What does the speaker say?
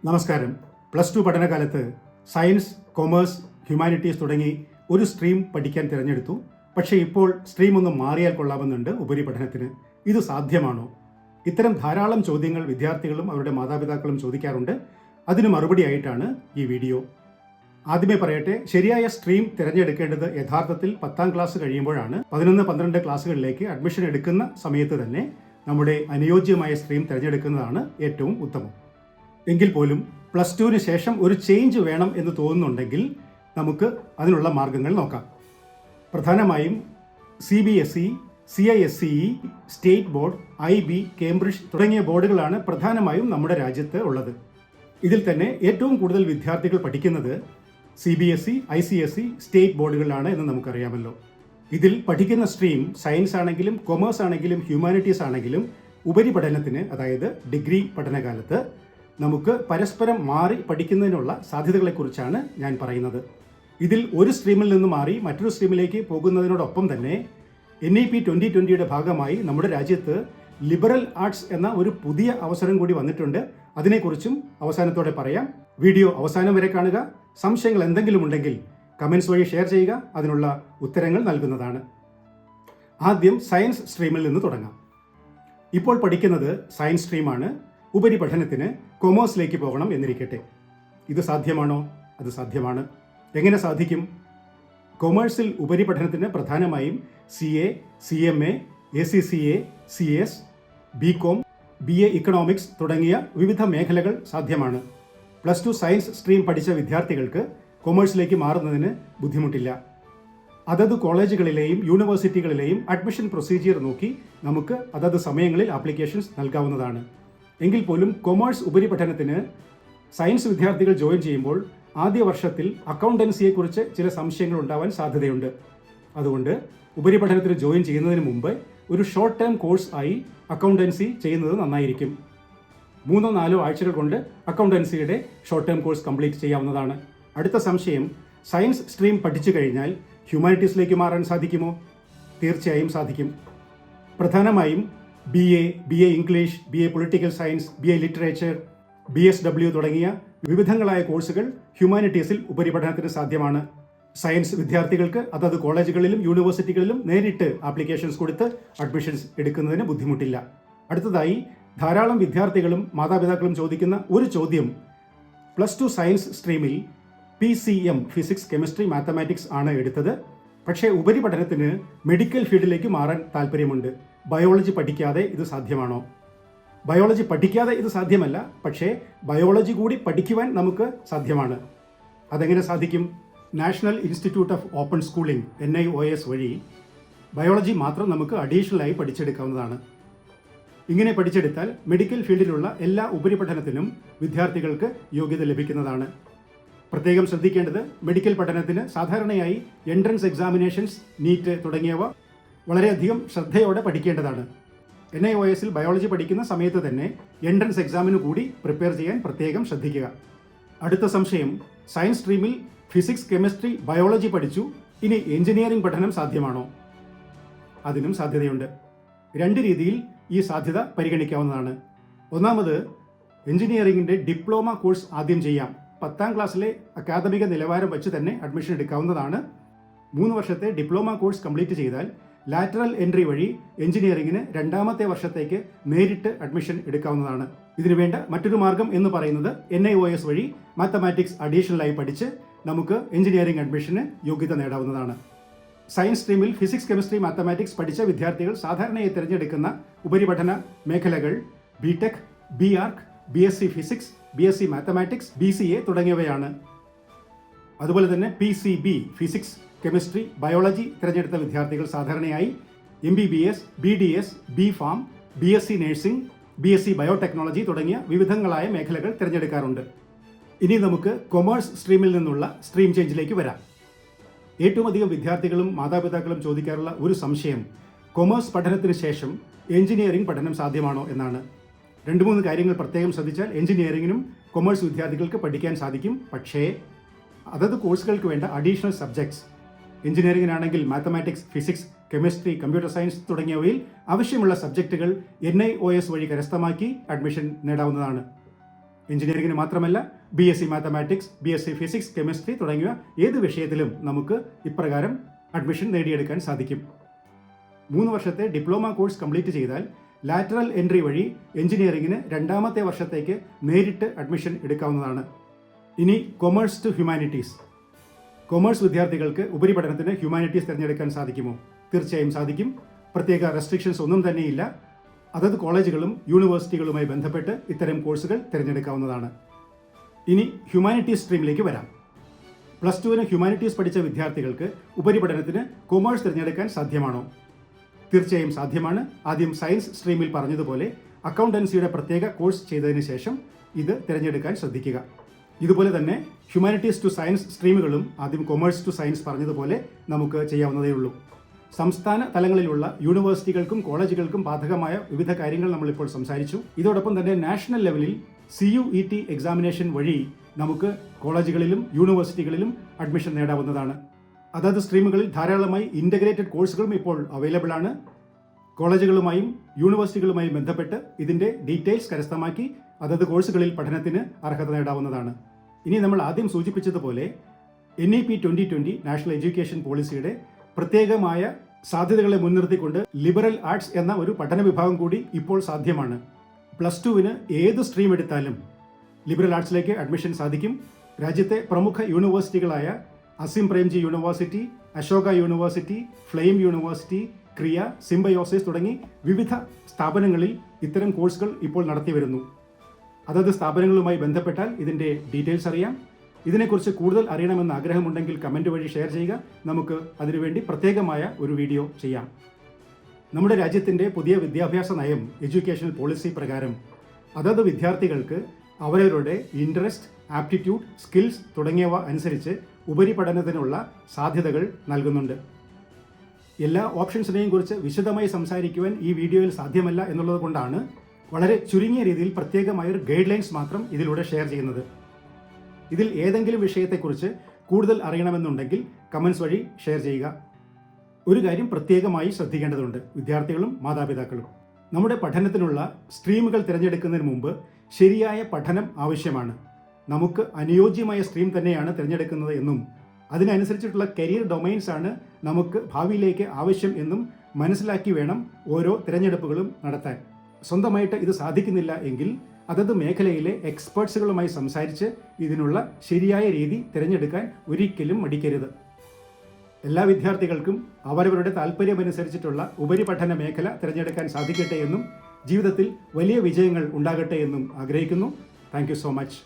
നമസ്കാരം. +2 പഠനകാലത്ത് science, commerce, humanities തുടങ്ങി ഒരു സ്ട്രീം പഠിക്കാൻ തിരഞ്ഞെടുത്തു. പക്ഷേ ഇപ്പോൾ സ്ട്രീം ഒന്ന് മാറിയാൽ കൊള്ളാമെന്നുണ്ട് ഉപരിപഠനത്തിന്. ഇത് സാധ്യമാണോ? ഇത്തരം ധാരാളം ചോദ്യങ്ങൾ വിദ്യാർത്ഥികളും അവരുടെ മാതാപിതാക്കളും ചോദിക്കാറുണ്ട്. അതിന് മറുപടിയായിട്ടാണ് ഈ വീഡിയോ. ആദ്യമേ പറയട്ടെ, ശരിയായ സ്ട്രീം തിരഞ്ഞെടുക്കേണ്ടത് യഥാർത്ഥത്തിൽ 10ാം ക്ലാസ് കഴിയുമ്പോഴാണ്. 11, 12 ക്ലാസ്സുകളിലേക്ക് അഡ്മിഷൻ എടുക്കുന്ന സമയത്ത് തന്നെ നമ്മുടെ അനുയോജ്യമായ സ്ട്രീം തിരഞ്ഞെടുക്കുന്നതാണ് ഏറ്റവും ഉത്തമം. എങ്കിൽ പോലും +2ന് ശേഷം ഒരു ചേഞ്ച് വേണം എന്ന് തോന്നുന്നുണ്ടെങ്കിൽ നമുക്ക് അതിനുള്ള മാർഗങ്ങൾ നോക്കാം. പ്രധാനമായും CBSE, CISCE, state board, IB, Cambridge തുടങ്ങിയ ബോർഡുകളാണ് പ്രധാനമായും നമ്മുടെ രാജ്യത്ത് ഉള്ളത്. ഇതിൽ തന്നെ ഏറ്റവും കൂടുതൽ വിദ്യാർത്ഥികൾ പഠിക്കുന്നത് CBSE, ICSE, സ്റ്റേറ്റ് ബോർഡുകളിലാണ് എന്ന് നമുക്കറിയാമല്ലോ. ഇതിൽ പഠിക്കുന്ന സ്ട്രീം സയൻസ് ആണെങ്കിലും കൊമേഴ്സ് ആണെങ്കിലും ഹ്യൂമാനിറ്റീസ് ആണെങ്കിലും ഉപരിപഠനത്തിന്, അതായത് ഡിഗ്രി പഠനകാലത്ത് നമുക്ക് പരസ്പരം മാറി പഠിക്കുന്നതിനുള്ള സാധ്യതകളെക്കുറിച്ചാണ് ഞാൻ പറയുന്നത്. ഇതിൽ ഒരു സ്ട്രീമിൽ നിന്ന് മാറി മറ്റൊരു സ്ട്രീമിലേക്ക് പോകുന്നതിനോടൊപ്പം തന്നെ NEP 2020യുടെ ഭാഗമായി നമ്മുടെ രാജ്യത്ത് ലിബറൽ ആർട്സ് എന്ന ഒരു പുതിയ അവസരം കൂടി വന്നിട്ടുണ്ട്. അതിനെക്കുറിച്ചും അവസാനത്തോടെ പറയാം. വീഡിയോ അവസാനം വരെ കാണുക. സംശയങ്ങൾ എന്തെങ്കിലും ഉണ്ടെങ്കിൽ കമൻസ് വഴി ഷെയർ ചെയ്യുക. അതിനുള്ള ഉത്തരങ്ങൾ നൽകുന്നതാണ്. ആദ്യം സയൻസ് സ്ട്രീമിൽ നിന്ന് തുടങ്ങാം. ഇപ്പോൾ പഠിക്കുന്നത് സയൻസ് സ്ട്രീമാണ്. ഉപരിപഠനത്തിന് കൊമേഴ്സിലേക്ക് പോകണം എന്നിരിക്കട്ടെ. ഇത് സാധ്യമാണോ? അത് സാധ്യമാണ്. എങ്ങനെ സാധിക്കും? കൊമേഴ്സിൽ ഉപരിപഠനത്തിന് പ്രധാനമായും CA, CMA, ACCA, CS, BCom, BA economics തുടങ്ങിയ വിവിധ മേഖലകൾ സാധ്യമാണ്. +2 സയൻസ് സ്ട്രീം പഠിച്ച വിദ്യാർത്ഥികൾക്ക് കൊമേഴ്സിലേക്ക് മാറുന്നതിന് ബുദ്ധിമുട്ടില്ല. അതത് കോളേജുകളിലെയും യൂണിവേഴ്സിറ്റികളിലെയും അഡ്മിഷൻ പ്രൊസീജിയർ നോക്കി നമുക്ക് അതത് സമയങ്ങളിൽ ആപ്ലിക്കേഷൻസ് നൽകാവുന്നതാണ്. എങ്കിൽ പോലും കൊമേഴ്സ് ഉപരിപഠനത്തിന് സയൻസ് വിദ്യാർത്ഥികൾ ജോയിൻ ചെയ്യുമ്പോൾ ആദ്യ വർഷത്തിൽ അക്കൗണ്ടൻസിയെക്കുറിച്ച് ചില സംശയങ്ങൾ ഉണ്ടാവാൻ സാധ്യതയുണ്ട്. അതുകൊണ്ട് ഉപരിപഠനത്തിന് ജോയിൻ ചെയ്യുന്നതിന് മുമ്പ് ഒരു ഷോർട്ട് ടേം കോഴ്സ് ആയി അക്കൗണ്ടൻസി ചെയ്യുന്നത് നന്നായിരിക്കും. 3-4 ആഴ്ചകൾ കൊണ്ട് അക്കൗണ്ടൻസിയുടെ ഷോർട്ട് ടേം കോഴ്സ് കംപ്ലീറ്റ് ചെയ്യാവുന്നതാണ്. അടുത്ത സംശയം, സയൻസ് സ്ട്രീം പഠിച്ചു കഴിഞ്ഞാൽ ഹ്യൂമാനിറ്റീസിലേക്ക് മാറാൻ സാധിക്കുമോ? തീർച്ചയായും സാധിക്കും. പ്രധാനമായും BA English, BA political science, BA literature, BSW തുടങ്ങിയ വിവിധങ്ങളായ കോഴ്സുകൾ ഹ്യൂമാനിറ്റീസിൽ ഉപരിപഠനത്തിന് സാധ്യമാണ്. സയൻസ് വിദ്യാർത്ഥികൾക്ക് അതത് കോളേജുകളിലും യൂണിവേഴ്സിറ്റികളിലും നേരിട്ട് ആപ്ലിക്കേഷൻസ് കൊടുത്ത് അഡ്മിഷൻസ് എടുക്കുന്നതിന് ബുദ്ധിമുട്ടില്ല. അടുത്തതായി ധാരാളം വിദ്യാർത്ഥികളും മാതാപിതാക്കളും ചോദിക്കുന്ന ഒരു ചോദ്യം, +2 സയൻസ് സ്ട്രീമിൽ PCM ഫിസിക്സ്, കെമിസ്ട്രി, മാത്തമാറ്റിക്സ് ആണ് എടുത്തത്. പക്ഷേ ഉപരിപഠനത്തിന് മെഡിക്കൽ ഫീൽഡിലേക്ക് മാറാൻ താല്പര്യമുണ്ട്. ബയോളജി പഠിക്കാതെ ഇത് സാധ്യമാണോ? ബയോളജി പഠിക്കാതെ ഇത് സാധ്യമല്ല, പക്ഷേ ബയോളജി കൂടി പഠിക്കുവാൻ നമുക്ക് സാധ്യമാണ്. അതെങ്ങനെ സാധിക്കും? National institute of open schooling NIOS വഴി ബയോളജി മാത്രം നമുക്ക് അഡീഷണലായി പഠിച്ചെടുക്കാവുന്നതാണ്. ഇങ്ങനെ പഠിച്ചെടുത്താൽ മെഡിക്കൽ ഫീൽഡിലുള്ള എല്ലാ ഉപരിപഠനത്തിനും വിദ്യാർത്ഥികൾക്ക് യോഗ്യത ലഭിക്കുന്നതാണ്. പ്രത്യേകം ശ്രദ്ധിക്കേണ്ടത്, മെഡിക്കൽ പഠനത്തിന് സാധാരണയായി എൻട്രൻസ് എക്സാമിനേഷൻസ്, നീറ്റ് തുടങ്ങിയവ വളരെയധികം ശ്രദ്ധയോടെ പഠിക്കേണ്ടതാണ്. NIOSൽ ബയോളജി പഠിക്കുന്ന സമയത്ത് തന്നെ എൻട്രൻസ് എക്സാമിന് കൂടി പ്രിപ്പയർ ചെയ്യാൻ പ്രത്യേകം ശ്രദ്ധിക്കുക. അടുത്ത സംശയം, സയൻസ് സ്ട്രീമിൽ ഫിസിക്സ്, കെമിസ്ട്രി, ബയോളജി പഠിച്ചു, ഇനി എഞ്ചിനീയറിംഗ് പഠനം സാധ്യമാണോ? അതിനും സാധ്യതയുണ്ട്. 2 രീതിയിൽ ഈ സാധ്യത പരിഗണിക്കാവുന്നതാണ്. ഒന്നാമത്, എഞ്ചിനീയറിംഗിൻ്റെ ഡിപ്ലോമ കോഴ്സ് ആദ്യം ചെയ്യാം. 10ാം ക്ലാസ്സിലെ അക്കാദമിക നിലവാരം വെച്ച് തന്നെ അഡ്മിഷൻ എടുക്കാവുന്നതാണ്. 3 വർഷത്തെ ഡിപ്ലോമ കോഴ്സ് കംപ്ലീറ്റ് ചെയ്താൽ ലാറ്ററൽ എൻട്രി വഴി എഞ്ചിനീയറിംഗിന് 2ാമത്തെ വർഷത്തേക്ക് നേരിട്ട് അഡ്മിഷൻ എടുക്കാവുന്നതാണ്. ഇതിനു വേണ്ട മറ്റൊരു മാർഗം എന്ന് പറയുന്നത് NIOS വഴി മാത്തമാറ്റിക്സ് അഡീഷണലായി പഠിച്ച് നമുക്ക് എഞ്ചിനീയറിംഗ് അഡ്മിഷന് യോഗ്യത നേടാവുന്നതാണ്. സയൻസ് സ്ട്രീമിൽ ഫിസിക്സ്, കെമിസ്ട്രി, മാത്തമാറ്റിക്സ് പഠിച്ച വിദ്യാർത്ഥികൾ സാധാരണയായി തിരഞ്ഞെടുക്കുന്ന ഉപരിപഠന മേഖലകൾ BTech, BArch, BSc physics, BSc mathematics, BCA തുടങ്ങിയവയാണ്. അതുപോലെ തന്നെ PCB ഫിസിക്സ്, കെമിസ്ട്രി, ബയോളജി തിരഞ്ഞെടുത്ത വിദ്യാർത്ഥികൾ സാധാരണയായി MBBS, BDS, BPharm, BSc nursing, BSc biotechnology തുടങ്ങിയ വിവിധങ്ങളായ മേഖലകൾ തിരഞ്ഞെടുക്കാറുണ്ട്. ഇനി നമുക്ക് കൊമേഴ്സ് സ്ട്രീമിൽ നിന്നുള്ള സ്ട്രീം ചേഞ്ചിലേക്ക് വരാം. ഏറ്റവും അധികം വിദ്യാർത്ഥികളും മാതാപിതാക്കളും ചോദിക്കാറുള്ള ഒരു സംശയം, കൊമേഴ്സ് പഠനത്തിന് ശേഷം എഞ്ചിനീയറിംഗ് പഠനം സാധ്യമാണോ എന്നാണ്. 2-3 കാര്യങ്ങൾ പ്രത്യേകം ശ്രദ്ധിച്ചാൽ എഞ്ചിനീയറിംഗിനും കൊമേഴ്സ് വിദ്യാർത്ഥികൾക്ക് പഠിക്കാൻ സാധിക്കും. പക്ഷേ അതത് കോഴ്സുകൾക്ക് വേണ്ട അഡീഷണൽ സബ്ജക്ട്സ്, എഞ്ചിനീയറിംഗിനാണെങ്കിൽ mathematics, physics, chemistry, computer science തുടങ്ങിയവയിൽ ആവശ്യമുള്ള സബ്ജക്റ്റുകൾ NIOS വഴി കരസ്ഥമാക്കി അഡ്മിഷൻ നേടാവുന്നതാണ്. എഞ്ചിനീയറിംഗിന് മാത്രമല്ല BSc mathematics, BSc physics, chemistry തുടങ്ങിയ ഏത് വിഷയത്തിലും നമുക്ക് ഇപ്രകാരം അഡ്മിഷൻ നേടിയെടുക്കാൻ സാധിക്കും. 3 വർഷത്തെ ഡിപ്ലോമ കോഴ്സ് കംപ്ലീറ്റ് ചെയ്താൽ ലാറ്ററൽ എൻട്രി വഴി എഞ്ചിനീയറിംഗിന് 2ാമത്തെ വർഷത്തേക്ക് നേരിട്ട് അഡ്മിഷൻ എടുക്കാവുന്നതാണ്. ഇനി കൊമേഴ്സ് ടു ഹ്യൂമാനിറ്റീസ്. കൊമേഴ്സ് വിദ്യാർത്ഥികൾക്ക് ഉപരിപഠനത്തിന് ഹ്യൂമാനിറ്റീസ് തിരഞ്ഞെടുക്കാൻ സാധിക്കുമോ? തീർച്ചയായും സാധിക്കും. പ്രത്യേക റെസ്ട്രിക്ഷൻസ് ഒന്നും തന്നെയില്ല. അതത് കോളേജുകളും യൂണിവേഴ്സിറ്റികളുമായി ബന്ധപ്പെട്ട് ഇത്തരം കോഴ്സുകൾ തിരഞ്ഞെടുക്കാവുന്നതാണ്. ഇനി ഹ്യൂമാനിറ്റീസ് സ്ട്രീമിലേക്ക് വരാം. +2 ഹ്യൂമാനിറ്റീസ് പഠിച്ച വിദ്യാർത്ഥികൾക്ക് ഉപരിപഠനത്തിന് കൊമേഴ്സ് തിരഞ്ഞെടുക്കാൻ സാധ്യമാണോ? തീർച്ചയായും സാധ്യമാണ്. ആദ്യം സയൻസ് സ്ട്രീമിൽ പറഞ്ഞതുപോലെ അക്കൗണ്ടൻസിയുടെ പ്രത്യേക കോഴ്സ് ചെയ്തതിന് ശേഷം ഇത് തിരഞ്ഞെടുക്കാൻ ശ്രദ്ധിക്കുക. ഇതുപോലെ തന്നെ ഹ്യൂമാനിറ്റീസ് ടു സയൻസ് സ്ട്രീമുകളും ആദ്യം കൊമേഴ്സ് ടു സയൻസ് പറഞ്ഞതുപോലെ നമുക്ക് ചെയ്യാവുന്നതേ ഉള്ളൂ. സംസ്ഥാന തലങ്ങളിലുള്ള യൂണിവേഴ്സിറ്റികൾക്കും കോളേജുകൾക്കും ബാധകമായ വിവിധ കാര്യങ്ങൾ നമ്മളിപ്പോൾ സംസാരിച്ചു. ഇതോടൊപ്പം തന്നെ നാഷണൽ ലെവലിൽ CUET എക്സാമിനേഷൻ വഴി നമുക്ക് കോളേജുകളിലും യൂണിവേഴ്സിറ്റികളിലും അഡ്മിഷൻ നേടാവുന്നതാണ്. അതത് സ്ട്രീമുകളിൽ ധാരാളമായി ഇൻ്റഗ്രേറ്റഡ് കോഴ്സുകളും ഇപ്പോൾ അവൈലബിൾ ആണ്. കോളേജുകളുമായും യൂണിവേഴ്സിറ്റികളുമായും ബന്ധപ്പെട്ട് ഇതിൻ്റെ ഡീറ്റെയിൽസ് കരസ്ഥമാക്കി അതത് കോഴ്സുകളിൽ പഠനത്തിന് അർഹത നേടാവുന്നതാണ്. ഇനി നമ്മൾ ആദ്യം സൂചിപ്പിച്ചതുപോലെ NEP 2020 നാഷണൽ എഡ്യൂക്കേഷൻ പോളിസിയുടെ പ്രത്യേകമായ സാധ്യതകളെ മുൻനിർത്തിക്കൊണ്ട് ലിബറൽ ആർട്സ് എന്ന ഒരു പഠന വിഭാഗം കൂടി ഇപ്പോൾ സാധ്യമാണ്. +2 ഏത് സ്ട്രീം എടുത്താലും ലിബറൽ ആർട്സിലേക്ക് അഡ്മിഷൻ സാധിക്കും. രാജ്യത്തെ പ്രമുഖ യൂണിവേഴ്സിറ്റികളായ Azim Premji university, Ashoka university, Flame university, Krea, Symbiosis തുടങ്ങി വിവിധ സ്ഥാപനങ്ങളിൽ ഇത്തരം കോഴ്സുകൾ ഇപ്പോൾ നടത്തി വരുന്നു. അതത് സ്ഥാപനങ്ങളുമായി ബന്ധപ്പെട്ടാൽ ഇതിൻ്റെ ഡീറ്റെയിൽസ് അറിയാം. ഇതിനെക്കുറിച്ച് കൂടുതൽ അറിയണമെന്ന് ആഗ്രഹമുണ്ടെങ്കിൽ കമൻറ്റ് വഴി ഷെയർ ചെയ്യുക. നമുക്ക് അതിനുവേണ്ടി പ്രത്യേകമായ ഒരു വീഡിയോ ചെയ്യാം. നമ്മുടെ രാജ്യത്തിൻ്റെ പുതിയ വിദ്യാഭ്യാസ നയം, എഡ്യൂക്കേഷണൽ പോളിസി പ്രകാരം അതത് വിദ്യാർത്ഥികൾക്ക് അവരവരുടെ ഇൻട്രസ്റ്റ്, ആപ്റ്റിറ്റ്യൂഡ്, സ്കിൽസ് തുടങ്ങിയവ അനുസരിച്ച് ഉപരിപഠനത്തിനുള്ള സാധ്യതകൾ നൽകുന്നുണ്ട്. എല്ലാ ഓപ്ഷൻസിനെയും കുറിച്ച് വിശദമായി സംസാരിക്കുവാൻ ഈ വീഡിയോയിൽ സാധ്യമല്ല എന്നുള്ളത് കൊണ്ടാണ് വളരെ ചുരുങ്ങിയ രീതിയിൽ പ്രത്യേകമായൊരു ഗൈഡ് ലൈൻസ് മാത്രം ഇതിലൂടെ ഷെയർ ചെയ്യുന്നത്. ഇതിൽ ഏതെങ്കിലും വിഷയത്തെക്കുറിച്ച് കൂടുതൽ അറിയണമെന്നുണ്ടെങ്കിൽ കമൻസ് വഴി ഷെയർ ചെയ്യുക. ഒരു കാര്യം പ്രത്യേകമായി ശ്രദ്ധിക്കേണ്ടതുണ്ട് വിദ്യാർത്ഥികളും മാതാപിതാക്കളും. നമ്മുടെ പഠനത്തിനുള്ള സ്ട്രീമുകൾ തിരഞ്ഞെടുക്കുന്നതിന് മുമ്പ് ശരിയായ പഠനം ആവശ്യമാണ്. നമുക്ക് അനുയോജ്യമായ സ്ട്രീം തന്നെയാണ് തിരഞ്ഞെടുക്കുന്നത് എന്നും അതിനനുസരിച്ചിട്ടുള്ള കരിയർ ഡൊമൈൻസ് ആണ് നമുക്ക് ഭാവിയിലേക്ക് ആവശ്യം എന്നും മനസ്സിലാക്കി വേണം ഓരോ തിരഞ്ഞെടുപ്പുകളും നടത്താൻ. സ്വന്തമായിട്ട് ഇത് സാധിക്കുന്നില്ല എങ്കിൽ അതത് മേഖലയിലെ എക്സ്പേർട്സുകളുമായി സംസാരിച്ച് ഇതിനുള്ള ശരിയായ രീതി തിരഞ്ഞെടുക്കാൻ ഒരിക്കലും മടിക്കരുത്. എല്ലാ വിദ്യാർത്ഥികൾക്കും അവരവരുടെ താല്പര്യമനുസരിച്ചിട്ടുള്ള ഉപരിപഠന മേഖല തിരഞ്ഞെടുക്കാൻ സാധിക്കട്ടെ എന്നും ജീവിതത്തിൽ വലിയ വിജയങ്ങൾ ഉണ്ടാകട്ടെ എന്നും ആഗ്രഹിക്കുന്നു. Thank you so much.